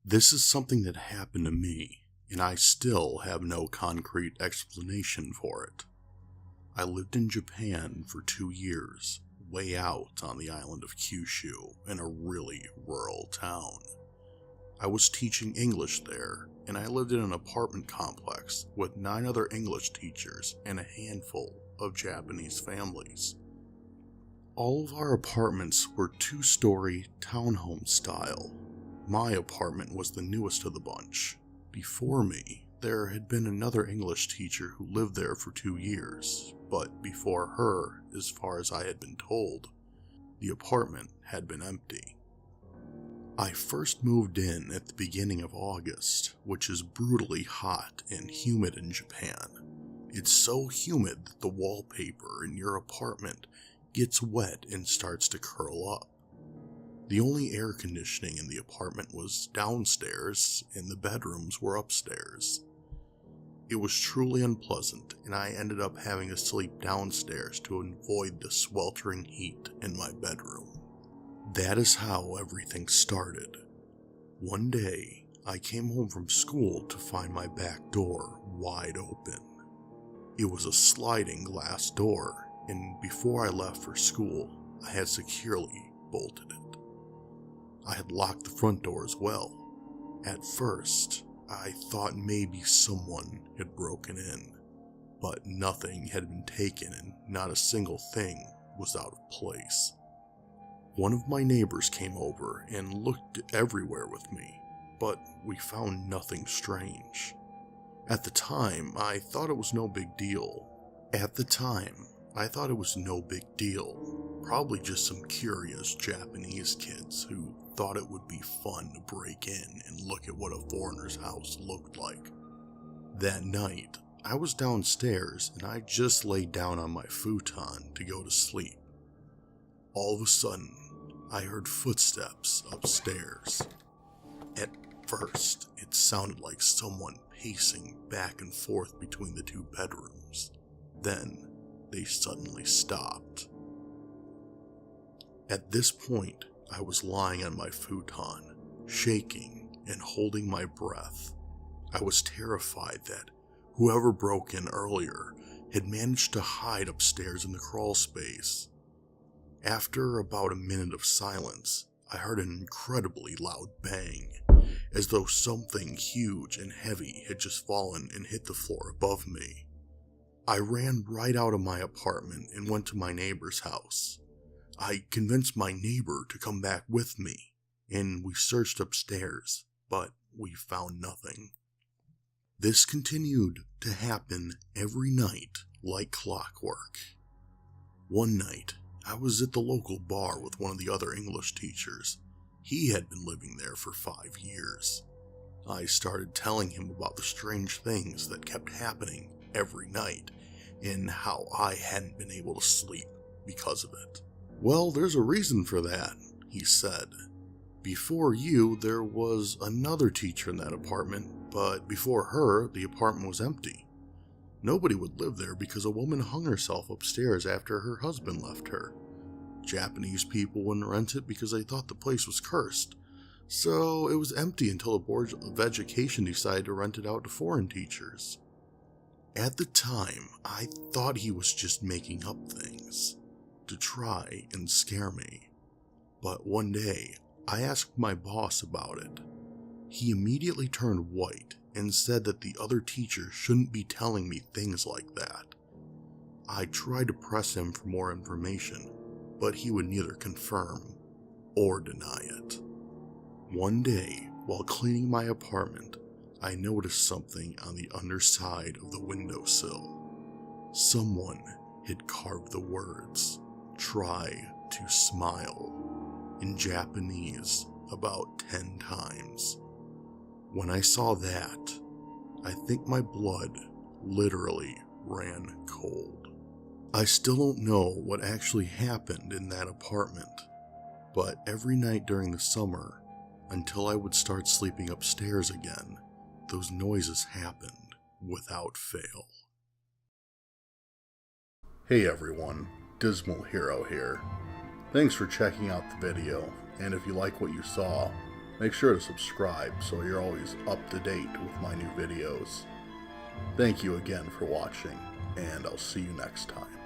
This is something that happened to me, and I still have no concrete explanation for it. I lived in Japan for 2 years, way out on the island of Kyushu, in a really rural town. I was teaching English there, and I lived in an apartment complex with 9 other English teachers and a handful of Japanese families. All of our apartments were 2-story townhome style. My apartment was the newest of the bunch. Before me, there had been another English teacher who lived there for 2 years, but before her, as far as I had been told, the apartment had been empty. I first moved in at the beginning of August, which is brutally hot and humid in Japan. It's so humid that the wallpaper in your apartment gets wet and starts to curl up. The only air conditioning in the apartment was downstairs, and the bedrooms were upstairs. It was truly unpleasant, and I ended up having to sleep downstairs to avoid the sweltering heat in my bedroom. That is how everything started. One day, I came home from school to find my back door wide open. It was a sliding glass door, and before I left for school, I had securely bolted it. I had locked the front door as well. At first, I thought maybe someone had broken in, but nothing had been taken and not a single thing was out of place. One of my neighbors came over and looked everywhere with me, but we found nothing strange. At the time, I thought it was no big deal. Probably just some curious Japanese kids who thought it would be fun to break in and look at what a foreigner's house looked like. That night, I was downstairs and I just laid down on my futon to go to sleep. All of a sudden, I heard footsteps upstairs. At first, it sounded like someone pacing back and forth between the 2 bedrooms. Then, they suddenly stopped. At this point, I was lying on my futon, shaking and holding my breath. I was terrified that whoever broke in earlier had managed to hide upstairs in the crawl space. After about a minute of silence, I heard an incredibly loud bang, as though something huge and heavy had just fallen and hit the floor above me. I ran right out of my apartment and went to my neighbor's house. I convinced my neighbor to come back with me, and we searched upstairs, but we found nothing. This continued to happen every night like clockwork. One night, I was at the local bar with one of the other English teachers. He had been living there for 5 years. I started telling him about the strange things that kept happening every night, and how I hadn't been able to sleep because of it. "Well, there's a reason for that," he said. "Before you, there was another teacher in that apartment, but before her, the apartment was empty. Nobody would live there because a woman hung herself upstairs after her husband left her. Japanese people wouldn't rent it because they thought the place was cursed. So it was empty until the Board of Education decided to rent it out to foreign teachers." At the time, I thought he was just making up things to try and scare me. But one day, I asked my boss about it. He immediately turned white and said that the other teacher shouldn't be telling me things like that. I tried to press him for more information, but he would neither confirm or deny it. One day, while cleaning my apartment, I noticed something on the underside of the windowsill. Someone had carved the words, "Try to smile," in Japanese about 10 times. When I saw that, I think my blood literally ran cold. I still don't know what actually happened in that apartment, but every night during the summer, until I would start sleeping upstairs again, those noises happened without fail. Hey everyone, Dismal Hero here. Thanks for checking out the video, and if you like what you saw, Make sure to subscribe so you're always up to date with my new videos. Thank you again for watching, and I'll see you next time.